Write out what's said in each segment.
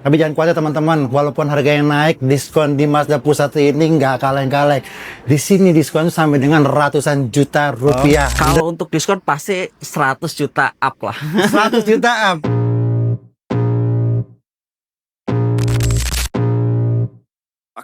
Tapi jangan khawatir teman-teman, walaupun harganya naik, diskon di Mazda Pusat ini nggak kaleng-kaleng. Di sini diskon sampai dengan ratusan juta rupiah. Kalau untuk diskon pasti 100 juta up lah. 100 juta up.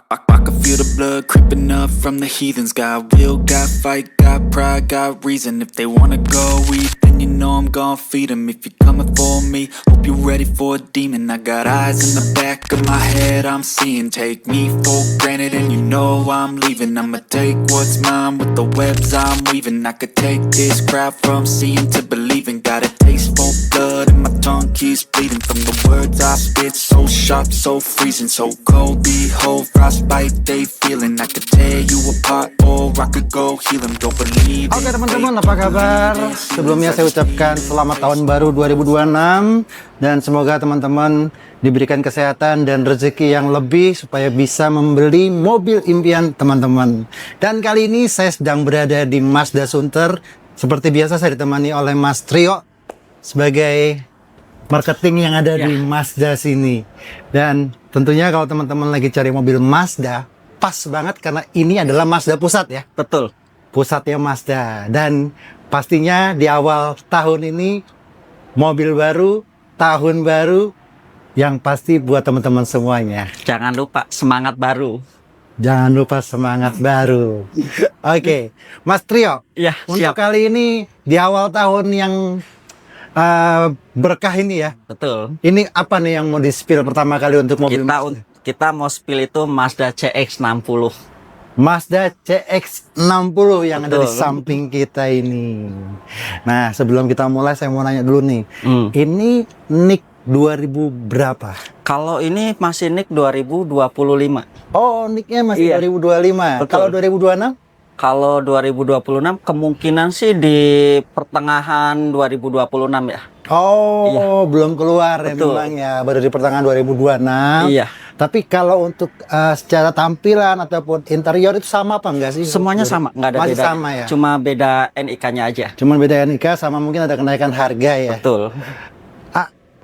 I can feel the blood creeping up from the heathens. Got will, got fight, got pride, got reason. If they wanna go eat, then you know I'm gon' feed them. If you're coming for me, hope you're ready for a demon. I got eyes in the back of my head, I'm seeing. Take me for granted and you know I'm leaving. I'ma take what's mine with the webs I'm weaving. I could take this crowd from seeing to believing. Got a taste for blood and my tongue keeps bleeding. From the words I spit, so sharp, so freezing. So cold, behold, frostbite they feeling. I could tear you apart or I could go heal them. Don't believe. Oke teman-teman, apa kabar? Sebelumnya saya ucapkan selamat tahun baru 2026 dan semoga teman-teman diberikan kesehatan dan rezeki yang lebih supaya bisa membeli mobil impian teman-teman. Dan kali ini saya sedang berada di Mazda Sunter. Seperti biasa saya ditemani oleh Mas Trio sebagai marketing yang ada di Mazda sini. Dan tentunya kalau teman-teman lagi cari mobil Mazda, pas banget karena ini adalah Mazda Pusat ya. Betul. Pusatnya Mazda. Dan pastinya di awal tahun ini mobil baru, tahun baru, yang pasti buat teman-teman semuanya. Jangan lupa semangat baru. Jangan lupa semangat baru. Oke, Mas Trio. Ya, Untuk siap. kali ini di awal tahun yang berkah ini ya. Betul. Ini apa nih yang mau di-spill pertama kali untuk mobil Mazda? Kita mau spill itu Mazda CX-60. Mazda CX-60 yang ada di Betul. samping kita ini. Nah, sebelum kita mulai saya mau nanya dulu nih. Ini NIK 2000 berapa? Kalau ini masih NIK 2025. Oh, NIK-nya masih Iya. 2025. Betul. Kalau 2026? Kalau 2026 kemungkinan sih di pertengahan 2026 ya. Oh, Iya. belum keluar ya Betul. memang ya, baru di pertengahan 2026. Iya. Tapi kalau untuk secara tampilan ataupun interior itu sama apa enggak sih? Semuanya sama, nggak ada Masih beda. sama ya? Cuma beda NIK-nya aja. Cuman beda NIK sama mungkin ada kenaikan harga ya. Betul.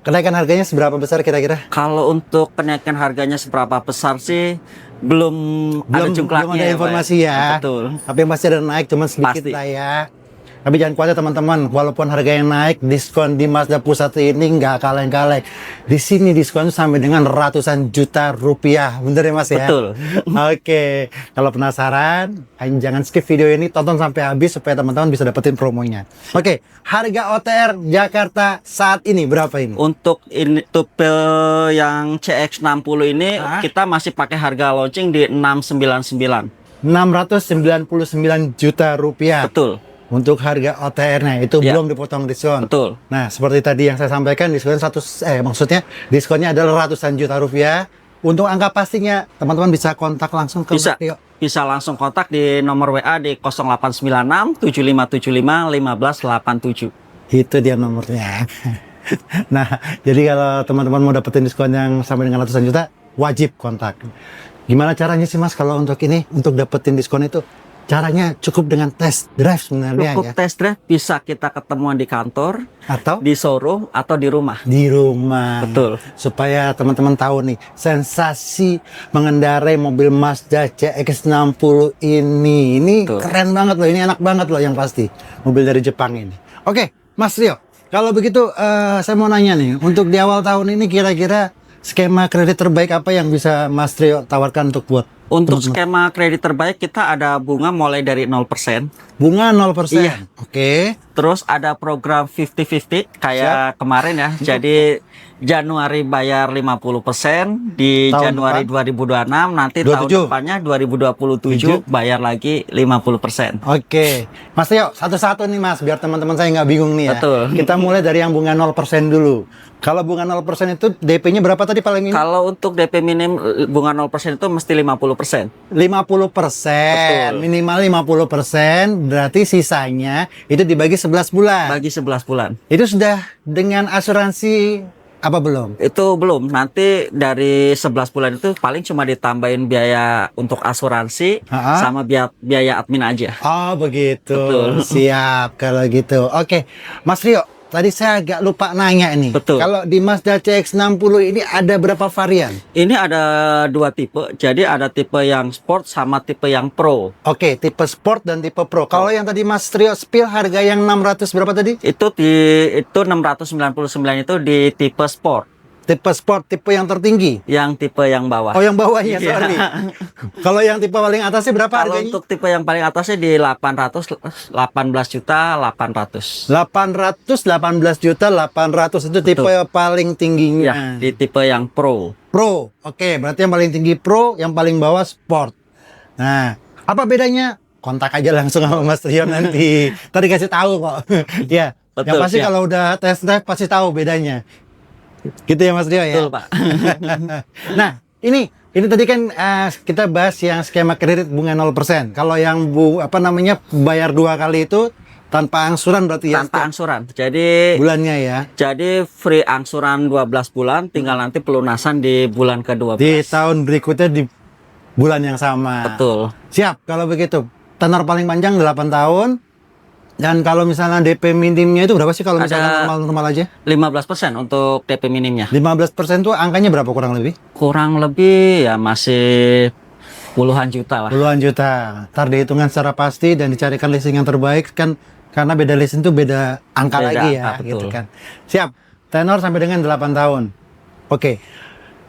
Kenaikan harganya seberapa besar kira-kira? Kalau untuk kenaikan harganya seberapa besar sih belum ada jumlahnya. Belum ada ya, Pak. informasi ya. Betul. Tapi pasti ada naik, cuman sedikit Pasti. lah ya. Tapi jangan khawatir teman-teman, walaupun harganya naik, diskon di Mazda Pusat ini nggak kaleng-kaleng. Di sini diskon sampai dengan ratusan juta rupiah, bener ya Mas ya? Betul. Oke, kalau penasaran, jangan skip video ini, tonton sampai habis supaya teman-teman bisa dapetin promonya. Oke, harga OTR Jakarta saat ini berapa ini? Untuk ini tipe yang CX-60 ini kita masih pakai harga launching di 699. 699 juta rupiah. Betul. Untuk harga OTR-nya itu Ya. belum dipotong diskon. Betul. Nah, seperti tadi yang saya sampaikan, maksudnya diskonnya adalah ratusan juta rupiah. Untuk angka pastinya, teman-teman bisa kontak langsung ke Bisa. Mas Trio. Bisa langsung kontak di nomor WA di 0896 7575 1587. Itu dia nomornya. Nah, jadi kalau teman-teman mau dapetin diskon yang sampai dengan ratusan juta, wajib kontak. Gimana caranya sih Mas kalau untuk ini, untuk dapetin diskon itu? Caranya cukup dengan test drive sebenarnya Cukup ya. test drive, bisa kita ketemuan di kantor, Atau di showroom, atau di rumah. di rumah. Betul. Supaya teman-teman tahu nih sensasi mengendarai mobil Mazda CX-60 ini. Ini Betul. keren banget loh, ini enak banget loh yang pasti. Mobil dari Jepang ini. Oke, Mas Rio. Kalau begitu saya mau nanya nih, untuk di awal tahun ini kira-kira skema kredit terbaik apa yang bisa Mas Rio tawarkan untuk buat Untuk teman-teman? skema kredit terbaik kita ada bunga mulai dari 0%. Bunga 0%. Iya. Oke. Terus ada program 50-50 kayak kemarin ya. Jadi Januari bayar 50%, di Tahun Januari depan? 2026, nanti 27. tahun depannya 2027 bayar lagi 50%. Oke, Mas Tio, satu-satu nih Mas, biar teman-teman saya nggak bingung nih ya. Betul. Kita mulai dari yang bunga 0% dulu. Kalau bunga 0% itu DP-nya berapa tadi paling minim? Kalau untuk DP minim bunga 0% itu mesti 50%. 50%, Betul. minimal 50%, berarti sisanya itu dibagi 11 bulan. Bagi 11 bulan. Itu sudah dengan asuransi apa belum? Itu belum. Nanti dari 11 bulan itu paling cuma ditambahin biaya untuk asuransi sama biaya admin aja. Oh begitu, Betul. siap kalau gitu. Oke, Mas Rio, tadi saya agak lupa nanya nih. Betul. Kalau di Mazda CX-60 ini ada berapa varian? Ini ada dua tipe. Jadi ada tipe yang sport sama tipe yang pro. Oke, tipe sport dan tipe pro. Kalau yang tadi Mas Trio spill harga yang 600 berapa tadi? Itu 699 itu di tipe sport. Tipe sport, tipe yang tertinggi. Yang tipe yang bawah. Oh, yang bawahnya, Iya. sorry. Kalau yang tipe paling atasnya berapa Kalau harganya? untuk tipe yang paling atasnya di 18 juta 800. 818 juta 800 itu tipe Betul. paling tingginya. Ya, di tipe yang pro. Pro. Oke, berarti yang paling tinggi pro, yang paling bawah sport. Nah, apa bedanya? Kontak aja langsung sama Mas Trio nanti. Tadi kasih tahu kok. Ya, Betul, yang pasti siap. kalau udah test drive pasti tahu bedanya. Gitu ya Mas Trio ya. Betul, Pak. Nah, ini tadi kan kita bahas yang skema kredit bunga 0%. Kalau yang bayar 2 kali itu tanpa angsuran berarti ya. Tanpa angsuran. Jadi Bulannya ya. Jadi free angsuran 12 bulan, tinggal nanti pelunasan di bulan ke-12. Di tahun berikutnya di bulan yang sama. Betul. Siap kalau begitu. Tenor paling panjang 8 tahun. Dan kalau misalnya DP minimnya itu berapa sih kalau misalnya Ada normal aja? 15% untuk DP minimnya. 15% tuh angkanya berapa kurang lebih? Kurang lebih ya masih puluhan juta lah. Puluhan juta. Ntar dihitungan secara pasti dan dicarikan leasing yang terbaik kan, karena beda leasing itu beda angka Beda lagi ya, angka, gitu betul. kan. Siap. Tenor sampai dengan 8 tahun. Oke.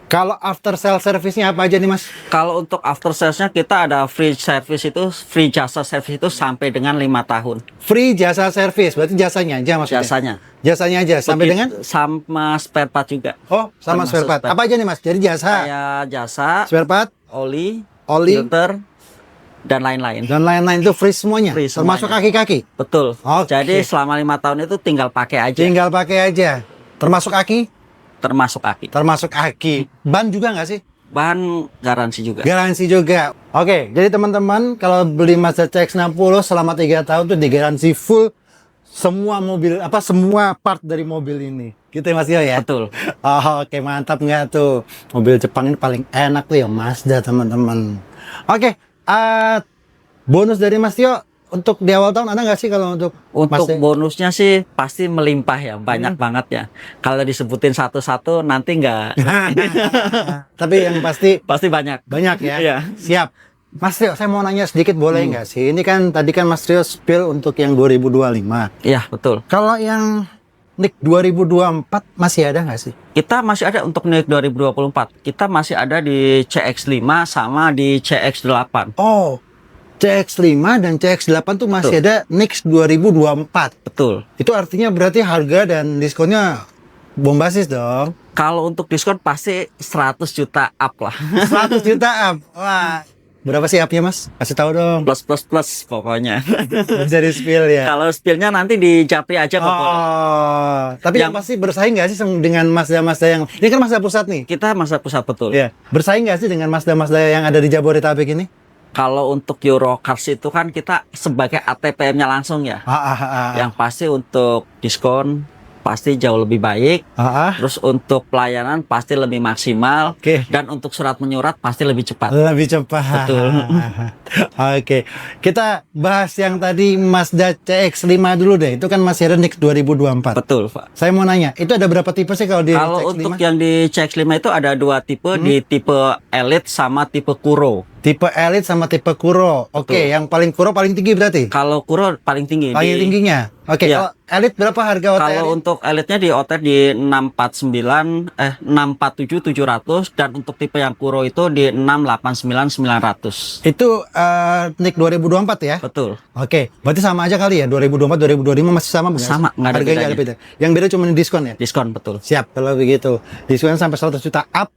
Kalau after sale service-nya apa aja nih Mas? Kalau untuk after sales-nya kita ada free service itu, free jasa service itu sampai dengan 5 tahun. Free jasa service, berarti jasanya aja maksudnya? Jasanya. Jasanya aja sampai dengan? Sama spare part juga. Oh, sama Termasuk spare part. spare. Apa aja nih Mas? Jadi jasa, Kayak jasa, spare part, oli, oli, filter, dan lain-lain. dan lain-lain itu free semuanya, Free termasuk semuanya. kaki-kaki. Betul. Oke. Jadi selama 5 tahun itu tinggal pakai aja. Tinggal pakai aja. Termasuk aki? Termasuk aki. Termasuk aki. Ban juga nggak sih? Bahan garansi juga. Garansi juga. Oke, jadi teman-teman kalau beli Mazda CX-60 selama 3 tahun tuh digaransi full semua mobil, semua part dari mobil ini. Gitu ya Mas Tio ya? Betul. Oh, oke, mantap nggak tuh? Mobil Jepang ini paling enak tuh ya Mazda teman-teman. Oke, bonus dari Mas Tio untuk di awal tahun ada nggak sih kalau untuk Untuk Mazda? bonusnya sih pasti melimpah ya, banyak banget ya. Kalau disebutin satu-satu nanti nggak, Tapi yang pasti pasti banyak. banyak ya. Iya. Siap. Mas Trio, saya mau nanya sedikit boleh nggak sih? Ini kan tadi kan Mas Trio spill untuk yang 2025. Iya, betul. Kalau yang NIK 2024 masih ada nggak sih? Kita masih ada untuk NIK 2024. Kita masih ada di CX-5 sama di CX-8. Oh, CX-5 dan CX-8 tuh masih Betul. ada NIK 2024. Betul. Itu artinya berarti harga dan diskonnya bombastis dong. Kalau untuk diskon pasti 100 juta up lah. 100 juta up. Wah, berapa sih upnya Mas? Kasih tahu dong. Plus pokoknya. Bisa di spill ya. Kalau spillnya nanti di Japri aja kok. Oh, tapi yang pasti bersaing nggak sih dengan Mazda-Mazda yang ini kan Mazda pusat nih? Kita masa pusat betul. Iya. Bersaing nggak sih dengan Mazda-Mazda yang ada di Jabodetabek ini? Kalau untuk Eurocars itu kan kita sebagai ATPM-nya langsung ya. Yang pasti untuk diskon pasti jauh lebih baik. Terus untuk pelayanan pasti lebih maksimal. Oke. Dan untuk surat menyurat pasti lebih cepat. Lebih cepat. Betul. Oke. Kita bahas yang tadi Mazda CX-5 dulu deh. Itu kan masih ada NIK 2024. Betul, Pak. Saya mau nanya, itu ada berapa tipe sih kalau di Kalau CX-5? untuk yang di CX-5 itu ada 2 tipe, di tipe Elite sama tipe Kuro. Tipe Elite sama tipe Kuro. Oke, Betul. yang paling Kuro paling tinggi berarti? Kalau Kuro paling tinggi. Paling tingginya. Oke, Iya. kalau Elite berapa harga OTA Kalau Elite? untuk elitnya di OTR di 647 700 dan untuk tipe yang Kuro itu di 689 900. Itu NIK 2024 ya? Betul. Oke, berarti sama aja kali ya? 2024, 2025 masih sama bukan? Sama, nggak ada Harganya nggak ada bedanya. beda. Yang beda cuma diskon ya? Diskon betul. Siap, kalau begitu. Diskon sampai 100 juta up.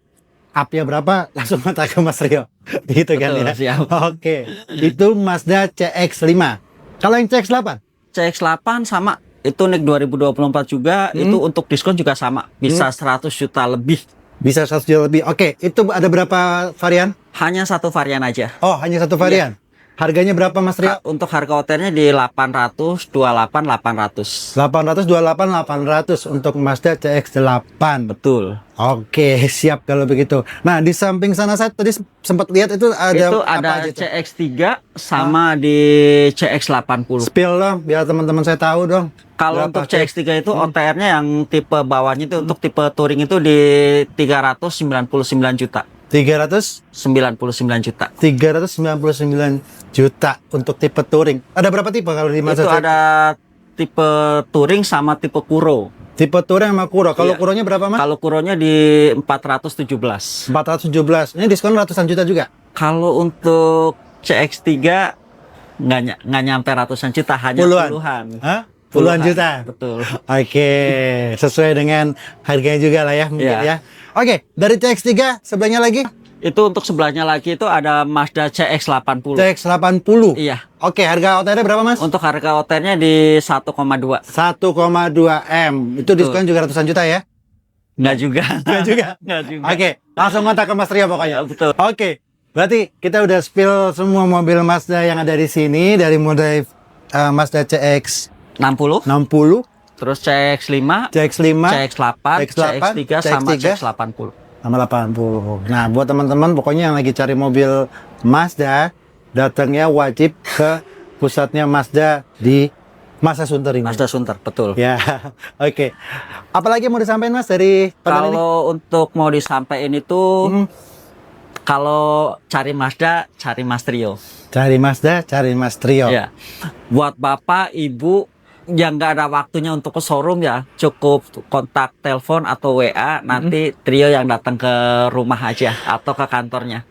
Up-nya berapa? Langsung kontak ke Mas Rio. Gitu kan Betul, ya? siap. Oke, itu Mazda CX-5. Kalau yang CX-8? CX-8 sama itu NIK 2024 juga, itu untuk diskon juga sama. Bisa 100 juta lebih. Bisa 100 juta lebih. Oke, itu ada berapa varian? Hanya satu varian aja. Oh, hanya satu varian? Harganya berapa Mas Rio? Untuk harga OTR-nya di 800, 28, 800. 800 untuk Mazda CX-8. Betul. Oke, siap kalau begitu. Nah, di samping sana saya tadi sempat lihat itu Itu apa ada aja tuh? CX-3 sama di CX-80. Spill dong, biar teman-teman saya tahu dong. Kalau Berapa untuk CX-3 itu OTR-nya yang tipe bawahnya itu untuk tipe touring itu di 399 juta. 399 juta. 399 juta untuk tipe touring. Ada berapa tipe kalau di Mazda? Itu ada tipe touring sama tipe Kuro. Tipe touring sama Kuro. Kalau Iya. Kuronya berapa, Mas? Kalau Kuronya di 417. 417. Ini diskon ratusan juta juga. Kalau untuk CX-3 nggak nyampe ratusan juta, hanya puluhan. Hah? Puluhan juta. Betul. Oke, sesuai dengan harganya juga lah ya mungkin Iya. ya. Oke, dari CX-3 sebelahnya lagi Itu untuk sebelahnya lagi itu ada Mazda CX-80. CX-80. Iya. Oke, harga OTR berapa, Mas? Untuk harga OTR-nya di 1,2. 1,2 M. Itu diskon juga ratusan juta ya? Nggak juga. Nggak juga. Nggak juga. Oke, langsung kontak ke Mas Rio pokoknya. Ya, betul. Oke, berarti kita udah spill semua mobil Mazda yang ada di sini dari mulai Mazda CX-60, 60. Terus CX-5, CX-5, CX-8, CX-3 sama CX-80. sama 80. Nah, buat teman-teman pokoknya yang lagi cari mobil Mazda, datangnya wajib ke pusatnya Mazda di Mazda Sunter ini. Mazda Sunter, betul. Ya, oke. Apalagi mau disampaikan Mas dari tonton ini? Kalau untuk mau disampaikan itu, kalau cari Mazda, cari Mas Trio. Cari Mazda, cari Mas Trio. Ya. Buat bapak, ibu yang nggak ada waktunya untuk ke showroom ya, cukup kontak telepon atau WA, nanti Trio yang datang ke rumah aja atau ke kantornya.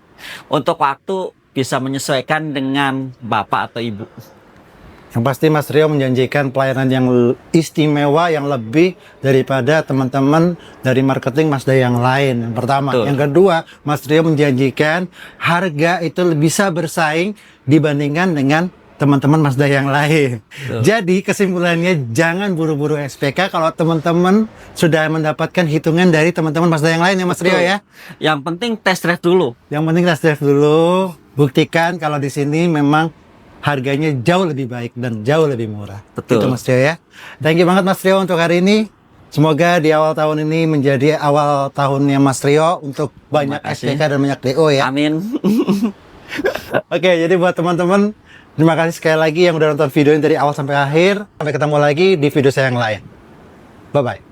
Untuk waktu bisa menyesuaikan dengan bapak atau ibu. Yang pasti Mas Rio menjanjikan pelayanan yang istimewa, yang lebih daripada teman-teman dari marketing Mazda yang lain. Yang pertama. Betul. Yang kedua, Mas Rio menjanjikan harga itu bisa bersaing dibandingkan dengan teman-teman Mazda yang lain. Betul. Jadi kesimpulannya jangan buru-buru SPK kalau teman-teman sudah mendapatkan hitungan dari teman-teman Mazda yang lain ya Mas Rio ya. Yang penting test drive dulu. Yang penting test drive dulu, buktikan kalau di sini memang harganya jauh lebih baik dan jauh lebih murah. Betul. Itu Mas Rio ya. Thank you banget Mas Rio untuk hari ini. Semoga di awal tahun ini menjadi awal tahunnya Mas Rio untuk banyak Terima kasih. SPK dan banyak DO ya. Amin. Oke, jadi buat teman-teman, terima kasih sekali lagi yang udah nonton video ini dari awal sampai akhir. Sampai ketemu lagi di video saya yang lain. Bye-bye.